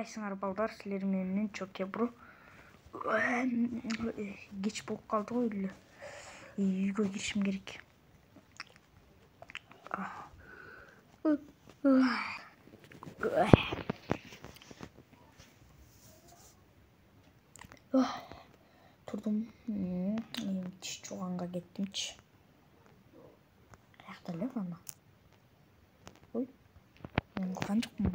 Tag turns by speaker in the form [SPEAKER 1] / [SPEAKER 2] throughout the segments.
[SPEAKER 1] кандайсыңар балдар, силер менен Чоке бро. Кеч болуп калды го эле. Үйгө киришим керек. Турдум. Тиш жууганга кеттимчи. Каякта эле ана? Ой. Мен курган жокмун.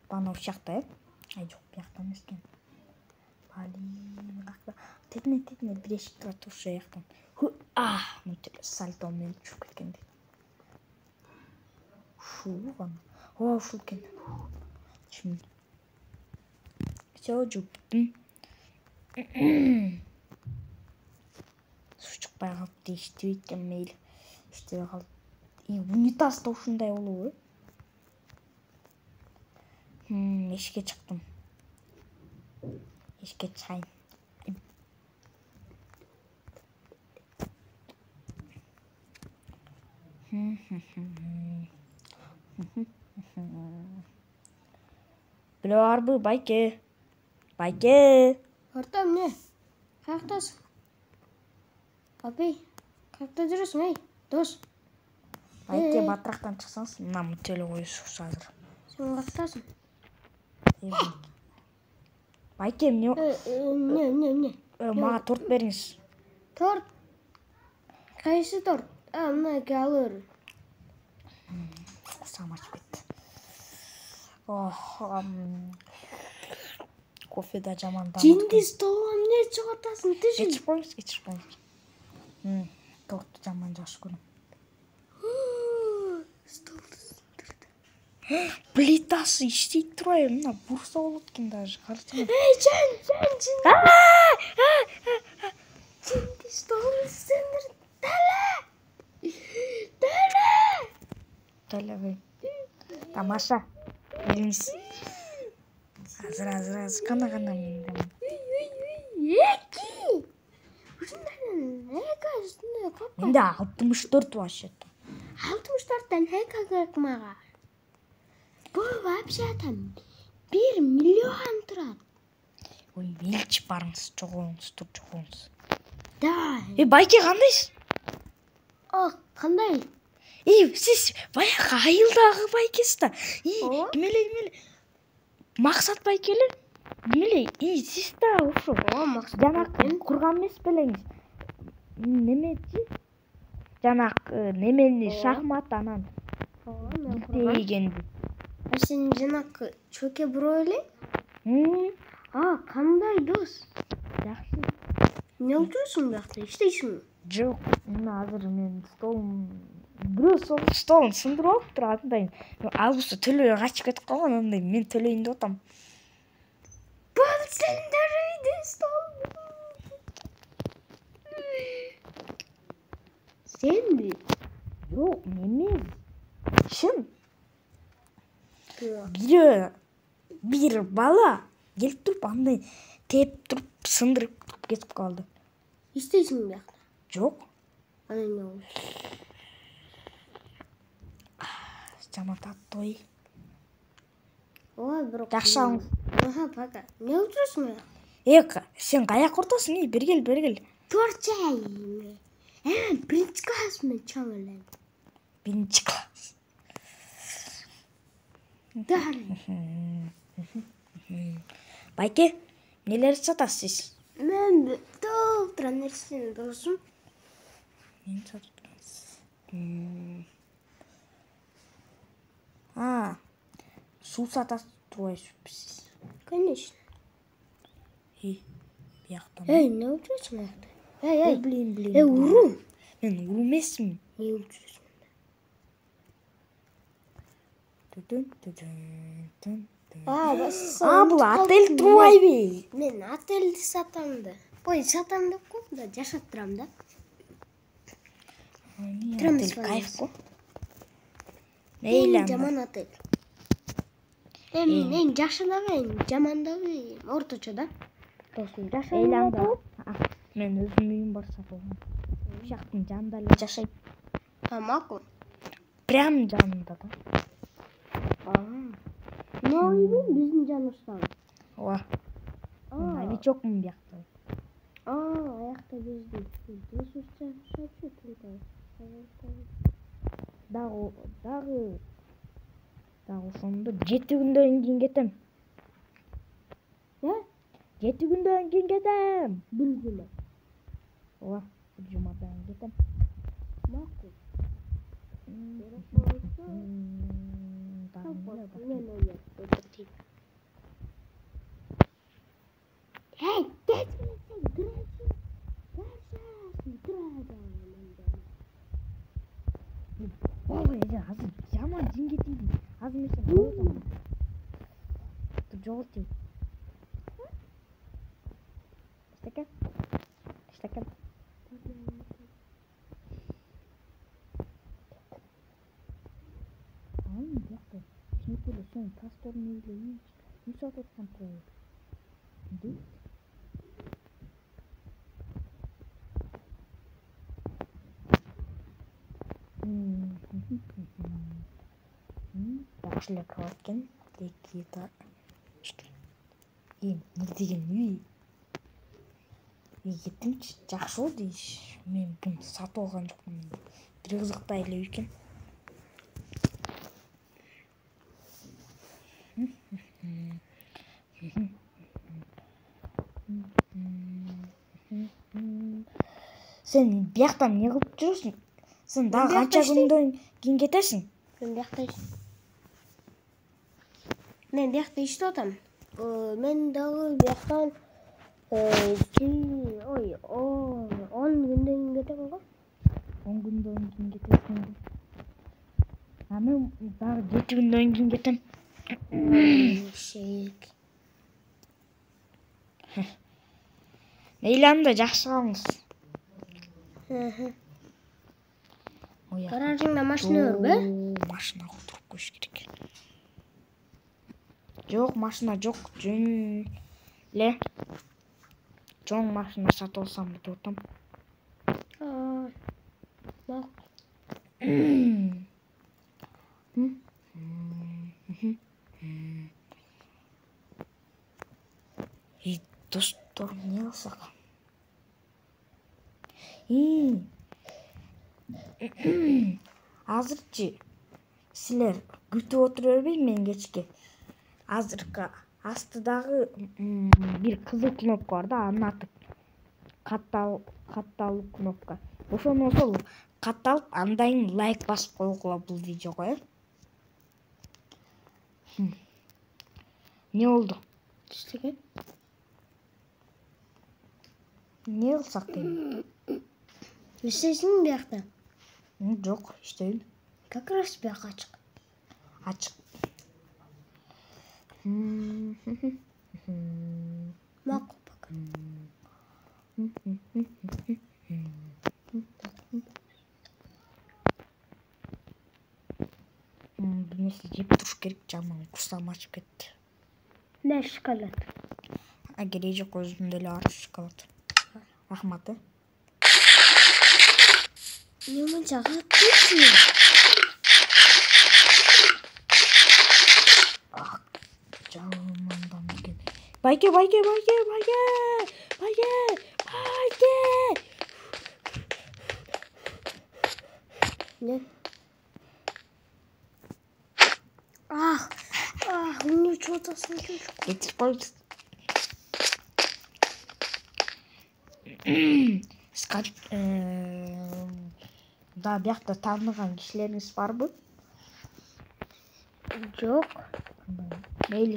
[SPEAKER 1] Бана ушул жакта, Ай жок, бияқта эмес экен. Блин, какта. Тетне бир эшик турат ошол жактан. Мынтип сальто менен чугуп кеткендей. Ушул бана. Ушул экен. Чим. Всё, жуптум. Су чыкпай калыптı, иштебейт экен мейли. Иштебей калды. Унитаз да ушундай болобу? Эшикке чыктым. Эшикке чыгайын. Биле барбы, Байке? Байке!
[SPEAKER 2] Орта эмне? Каяктасың? Папай, каякта жүрөсүң, эй, дос?
[SPEAKER 1] Байке, батырактан чыксаңыз, мына мынтип эле коюшубуз азыр.
[SPEAKER 2] Сен каяктасың?
[SPEAKER 1] Байке, эмне?
[SPEAKER 2] Эмне?
[SPEAKER 1] Мага торт бериңиз.
[SPEAKER 2] Торт? Кайсы торт? Мынакей алып бер.
[SPEAKER 1] Самач кетти. Кофе да жаман дамыт.
[SPEAKER 2] Жинди столга эмне чыгып атасың?
[SPEAKER 1] Кечирип коюңуз. Торту жаман жакшы көрөм.
[SPEAKER 2] Столду сындырды.
[SPEAKER 1] Плитасы иштейт турбайбы? Мына бурса болот экен даже. Карачы.
[SPEAKER 2] Эй, жан. Жинди столду сындырды.
[SPEAKER 1] Талабы. Тамаша. Бериңиз. Азыр. Кана менде.
[SPEAKER 2] Эки. Ушундай коп.
[SPEAKER 1] Менде 64 вообще-то.
[SPEAKER 2] 64-тан эки керек мага. Бу вообще там 1 миллион турат.
[SPEAKER 1] Ой, мелчи барыңыз, жогоңуз.
[SPEAKER 2] Да.
[SPEAKER 1] Байке кандайсыз?
[SPEAKER 2] Кандай?
[SPEAKER 1] Сиз баягы айылдагы байкесиз да. Кимеле? Максат байкеле? Кимеле? Сиз да ошо. Жанакы курган эмес белеңиз. Немечи? Жанакы немени шахмат анан. Дегенди.
[SPEAKER 2] Сен жанакы Чоке бро эле? Кандай дос?
[SPEAKER 1] Жакшы.
[SPEAKER 2] Эмне кылып жүрсүң биякта? Иштейсиңби?
[SPEAKER 1] Жок, мына азыр мен бирөө столун сындырып алыптыр атындайын. Албысы төлөбөй качып кетип калган, андай мен төлөйүн деп атам.
[SPEAKER 2] Бул сен төлөйдү стол. Сенби?
[SPEAKER 1] Жок, эмес. Чын. Бир бала келип туруп андай теп туруп сындырып кетип калды.
[SPEAKER 2] Иштейсиңби биякта?
[SPEAKER 1] Жок.
[SPEAKER 2] Ана эмне болду?
[SPEAKER 1] Жаман таттой.
[SPEAKER 2] Ой, бирок.
[SPEAKER 1] Жакшы алыңыз.
[SPEAKER 2] Пока. Эмне кылып жүрсүң биякта?
[SPEAKER 1] Сен каяк ортосуң? Бергел.
[SPEAKER 2] Торт жайым. Биринчи класс мен чоң элем.
[SPEAKER 1] Биринчи класс. Байке, эмнелерди сатасыз сиз?
[SPEAKER 2] Мен толтура нерсени досум.
[SPEAKER 1] Мен сатып турасыз. Суу сатасыз турбайсызбы сиз?
[SPEAKER 2] Конечно.
[SPEAKER 1] Биякта.
[SPEAKER 2] Эмне кылып жүрсүң биякта?
[SPEAKER 1] Билем.
[SPEAKER 2] Уру.
[SPEAKER 1] Мен уру эмесмин.
[SPEAKER 2] Эмне кылып жүрсүң?
[SPEAKER 1] Бул отель турбайбы?
[SPEAKER 2] Мен отельди сатам да. Сатам деп коем да, жашап турам да.
[SPEAKER 1] Отель кайф го. Мейли.
[SPEAKER 2] Жаман отель. Эң жакшы дагы, эң жаман дагы орточо да. Досум жашайт.
[SPEAKER 1] Мен өзүмдүн үйүм бар сатылган. Ушактын жанында эле жашайт.
[SPEAKER 2] Макул.
[SPEAKER 1] Прям жанында да.
[SPEAKER 2] Noyibin bizim canımızdan.
[SPEAKER 1] Ооба. Новичок мун биякта.
[SPEAKER 2] Ayakta bizim.
[SPEAKER 1] Дагы ошондо 7 күндөн кийин кетем. 7 күндөн кийин кетем.
[SPEAKER 2] Bir güne.
[SPEAKER 1] Ооба, жумадан кетем.
[SPEAKER 2] Makul. Hey, geçmesin. Duracağım.
[SPEAKER 1] Ооба, азыр жаман жинге тийди. Азыр мен сени болотом. Жогот тей. Иштекен. Биякта кичинекей эле сонун просторный эле үй салып аткан турабы? Эмне? Жакшы эле калат экен. Эмне деген үй? Кетимчи, жакшы болду иш. Мен буну сатып алган жокмун. Бир кызыктай эле үй экен. Sen бияктан эмне кылып жүрөсүң? Sen дагы канча күндөн кийин кетесиң?
[SPEAKER 2] Men biyakta iштеп атам. Мен дагы бияктан 10 күндөн кийин кетем го.
[SPEAKER 1] 10 күндөн кийин кетесиң. Мен дагы 7 күндөн кийин кетем.
[SPEAKER 2] Шейк.
[SPEAKER 1] Мейли анда жакшы калыңыз.
[SPEAKER 2] Гаражыңда машина барбы?
[SPEAKER 1] Машина отуруп коюш керек. Жок, машина жок. Жөн эле чоң машина сатып алсам деп атам. Достор, эмне кылсак? Азырчы силер күтүп отура бербейби мен кечке? Азыркы астыдагы бир кызыл кнопка бар да, анын аты катталуу кнопка. Ошону ошол катталып, андан кийин лайк басып койгула бул видеого, Не болду?
[SPEAKER 2] Иштеген?
[SPEAKER 1] Эмне кылсак дейм?
[SPEAKER 2] Иштейсиңби биякта?
[SPEAKER 1] Жок, иштейбин.
[SPEAKER 2] Как раз бияк ачык.
[SPEAKER 1] Ачык.
[SPEAKER 2] Макул пока.
[SPEAKER 1] Бир нерсе жеп туруш керек, жаман курсагым ачып кетти.
[SPEAKER 2] Ne şokolad?
[SPEAKER 1] Кереги жок, өзүмдө эле бар шоколад. Рахмат.
[SPEAKER 2] Ne mınca haklısın.
[SPEAKER 1] Жамандан экен. Байке.
[SPEAKER 2] Ne? Onun çantasını çocuk.
[SPEAKER 1] Getir koy. Да, биякта тааныган кишилериңиз барбы?
[SPEAKER 2] Yok.
[SPEAKER 1] Мейли.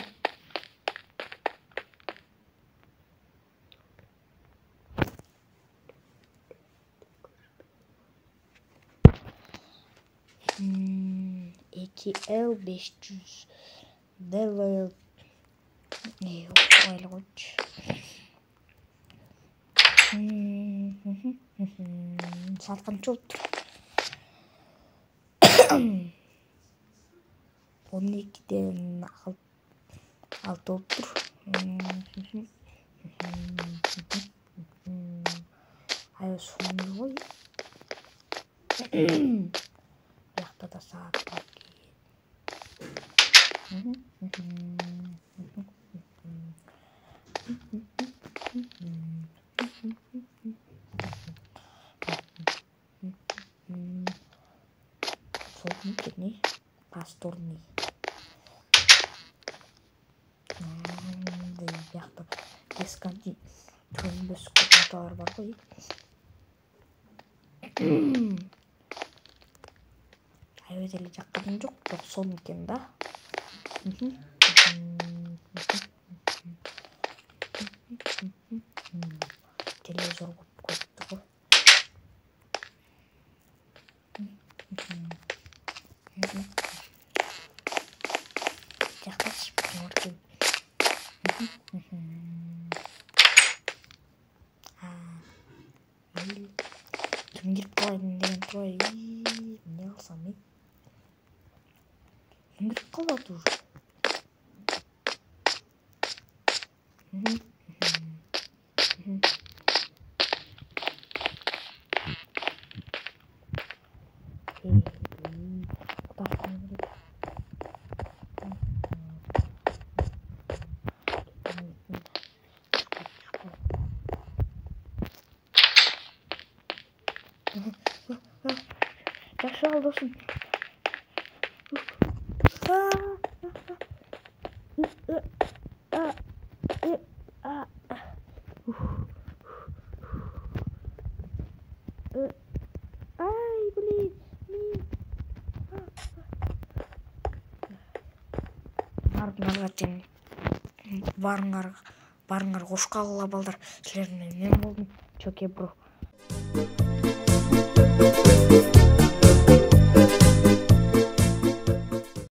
[SPEAKER 1] L500 level öyle koç. Satkançı oldu. 12'den altı oldu. Hayır sonunda koy. Yakta da saat var. Solni pastorni. Buyoqda diskonti turmuş komentar var qo'y. Ayvedeli jaqqidim yo'q, 90 ekan da. Televizor qo'yibdi qo'y. Yaklaşık bakayım. Kim girip kalayım diyen toy. Ne alsam ya? Kim girip kaladır? Aşağı olsun. Ay блин. Барыңар қош қалыла балдар. Сілермен мен болдым. Чоке бро.